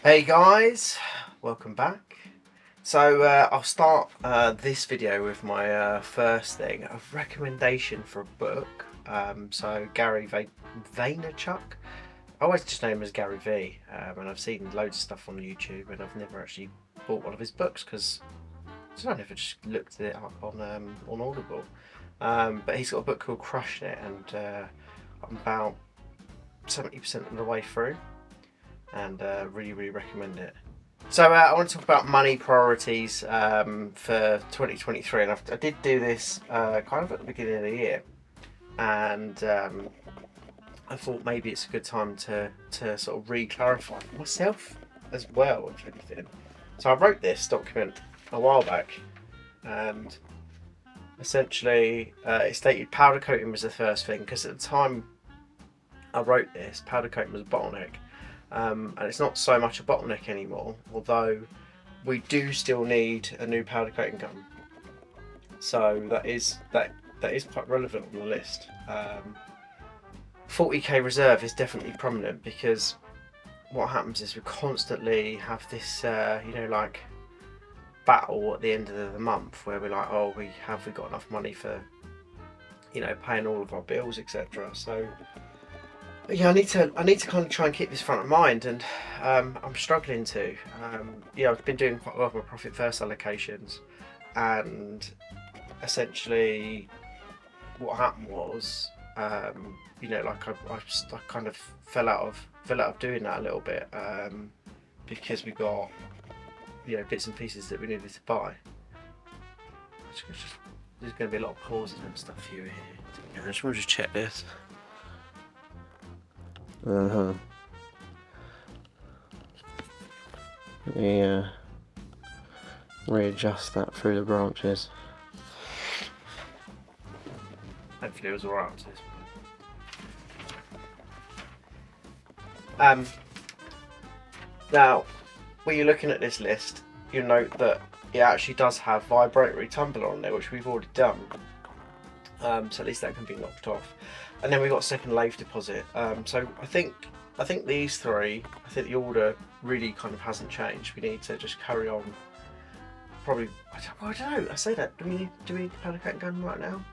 Hey guys, welcome back. So I'll start this video with my first thing, a recommendation for a book. So Gary Vaynerchuk, I always just know him as Gary V, and I've seen loads of stuff on YouTube, and I've never actually bought one of his books because I never just looked it up on Audible. But he's got a book called Crushing It, and I'm about 70% of the way through, and really recommend it. So I want to talk about money priorities for 2023, and I did do this kind of at the beginning of the year, and I thought maybe it's a good time to sort of re-clarify for myself as well, if anything. So I wrote this document a while back, and essentially it stated powder coating was the first thing, because at the time I wrote this, powder coating was a bottleneck. And it's not so much a bottleneck anymore, although we do still need a new powder coating gun. So that is quite relevant on the list. 40k reserve is definitely prominent, because what happens is we constantly have this, like battle at the end of the month where we're like, oh, we got enough money for, paying all of our bills, etc. So yeah, I need to kind of try and keep this front of mind, and I'm struggling to. I've been doing quite a lot of my profit first allocations, and essentially, what happened was, I kind of fell out of doing that a little bit, because we got bits and pieces that we needed to buy. There's going to be a lot of pauses and stuff here. I just want to check this. Yeah. Readjust that through the branches. Hopefully it was alright up to this point. Now, when you're looking at this list, you'll note that it actually does have vibratory tumbler on there, which we've already done. So at least that can be knocked off. And then we've got second lathe deposit. So I think these three, I think the order really kind of hasn't changed. We need to just carry on. Probably, I don't know. I say that. Do we need a powder coating gun right now?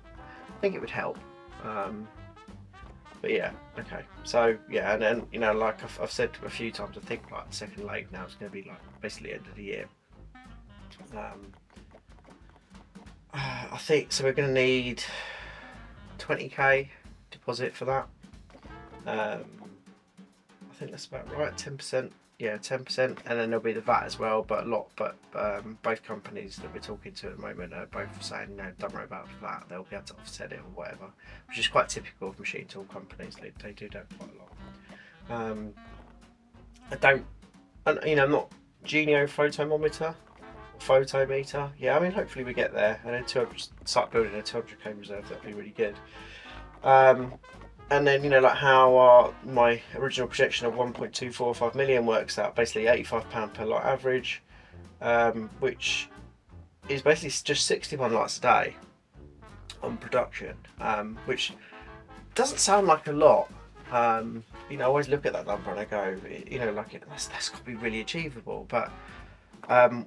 I think it would help. But yeah, okay. So yeah, and then like I've said a few times, I think like the second lathe now is going to be like basically end of the year. I think so. We're going to need 20k deposit for that. I think that's about right. 10%. Yeah, 10%, and then there'll be the VAT as well. But both companies that we're talking to at the moment are both saying, don't worry about that. They'll be able to offset it or whatever, which is quite typical of machine tool companies. They do that quite a lot. I'm not Genio photometer. Yeah, I mean, hopefully we get there, and then start building a 200k reserve. That'd be really good. And then like how my original projection of 1.245 million works out, basically £85 per lot average, which is basically just 61 lights a day on production, which doesn't sound like a lot. I always look at that number and I go, that's got to be really achievable, but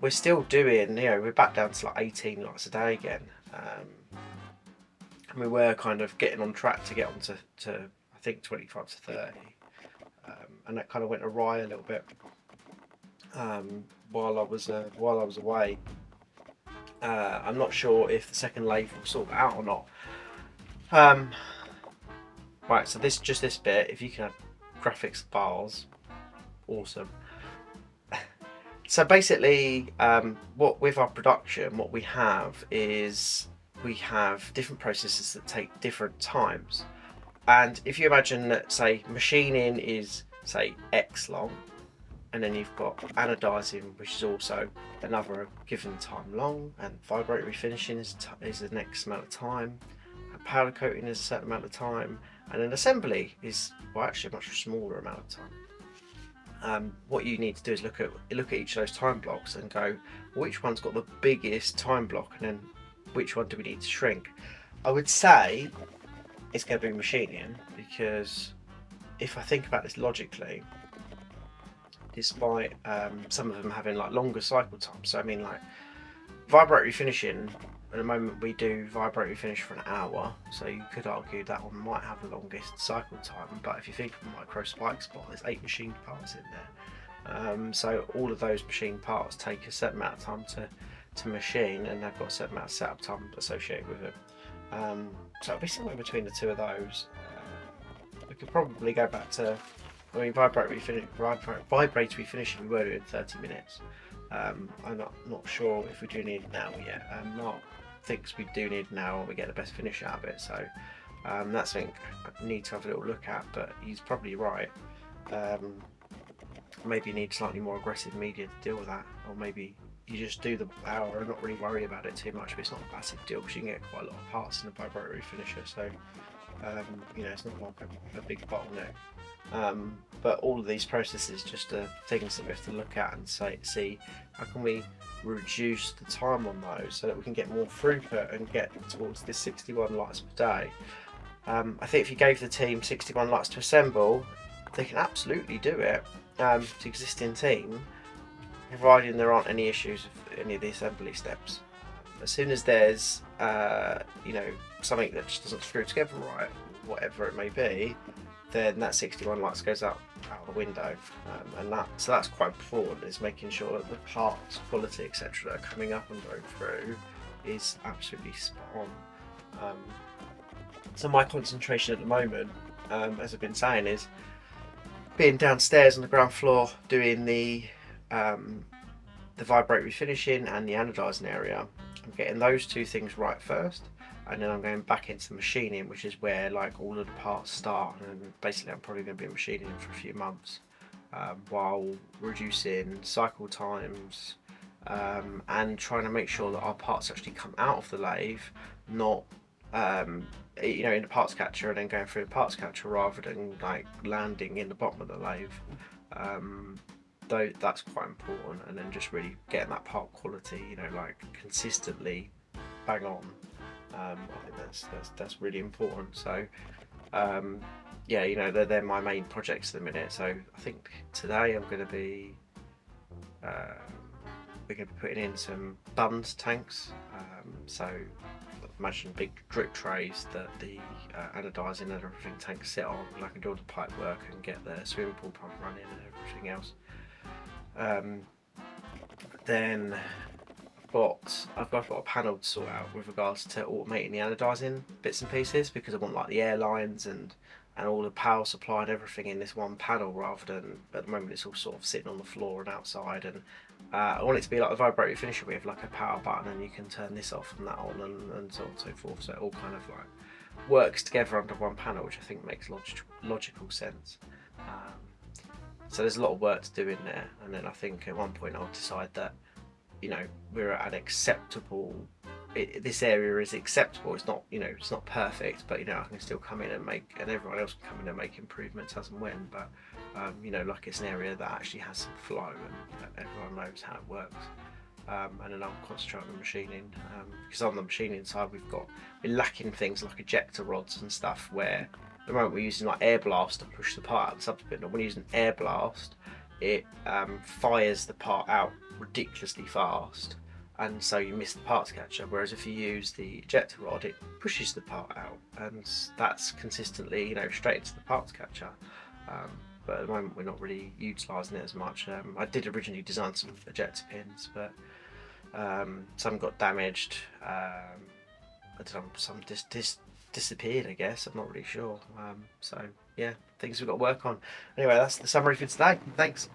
we're still doing, we're back down to like 18 lights a day again. And we were kind of getting on track to get on to I think 25 to 30, and that kind of went awry a little bit while I was away. I'm not sure if the second lathe will sort that out or not. Right, so this bit, if you can add graphics bars, awesome. So basically, what with our production, what we have is we have different processes that take different times. And if you imagine that, say, machining is, say, X long, and then you've got anodizing, which is also another given time long, and vibratory finishing is the next amount of time, and powder coating is a certain amount of time, and then assembly is, well, actually a much smaller amount of time. What you need to do is look at each of those time blocks and go, which one's got the biggest time block, and then which one do we need to shrink? I would say it's going to be machining, because if I think about this logically, despite some of them having like longer cycle times. So I mean, like vibratory finishing. At the moment, we do vibratory finish for an hour, so you could argue that one might have the longest cycle time. But if you think of a micro spike spot, there's 8 machined parts in there. So all of those machined parts take a certain amount of time to machine, and they've got a certain amount of setup time associated with it. So it'll be somewhere between the two of those. We could probably go back to, I mean, vibratory finishing, we were doing 30 minutes. I'm not sure if we do need an hour yet. Mark thinks we do need an hour and we get the best finish out of it, so that's something I need to have a little look at, but he's probably right. Maybe you need slightly more aggressive media to deal with that, or maybe you just do the hour and not really worry about it too much, but it's not a massive deal because you can get quite a lot of parts in a vibratory finisher, so it's not like a big bottleneck. But all of these processes just are things that we have to look at and see how can we reduce the time on those so that we can get more throughput and get towards this 61 lights per day. I think if you gave the team 61 lights to assemble, they can absolutely do it. The existing team, providing there aren't any issues with any of the assembly steps. As soon as there's something that just doesn't screw together right, whatever it may be, then that 61 lights goes out the window, and that's quite important, is making sure that the parts quality, etc., that are coming up and going through is absolutely spot on. So my concentration at the moment, as I've been saying, is being downstairs on the ground floor doing the vibratory finishing and the anodizing area. I'm getting those two things right first, and then I'm going back into machining, which is where like all of the parts start, and basically I'm probably going to be machining for a few months, while reducing cycle times, and trying to make sure that our parts actually come out of the lathe, not in the parts catcher and then going through the parts catcher rather than like landing in the bottom of the lathe. Though that's quite important, and then just really getting that part quality, like consistently bang on. I think that's really important. So they're my main projects at the minute. So I think today we're going to be putting in some buns tanks. So imagine big drip trays that the anodizing and everything tanks sit on, and I can do all the pipe work and get the swimming pool pump running and everything else. Then I've got a panel to sort out with regards to automating the anodizing bits and pieces, because I want like the air lines and all the power supply and everything in this one panel, rather than at the moment it's all sort of sitting on the floor and outside. And I want it to be like a vibratory finisher with like a power button, and you can turn this off and that on, and so on and so forth. So it all kind of like works together under one panel, which I think makes logical sense. So there's a lot of work to do in there, and then I think at one point I'll decide that we're at an acceptable. This area is acceptable. It's not it's not perfect, but I can still come in and everyone else can come in and make improvements as and when. But like it's an area that actually has some flow and everyone knows how it works. And then I'll concentrate on the machining, because on the machining side we're lacking things like ejector rods and stuff, where at the moment we're using like air blast to push the part out of the subspin. And when you're using air blast, it fires the part out ridiculously fast, and so you miss the parts catcher. Whereas if you use the ejector rod, it pushes the part out, and that's consistently straight into the parts catcher. But at the moment we're not really utilising it as much. I did originally design some ejector pins, but some got damaged. I don't know, some disappeared, I guess. I'm not really sure. So yeah, things we've got to work on. Anyway, that's the summary for today. Thanks.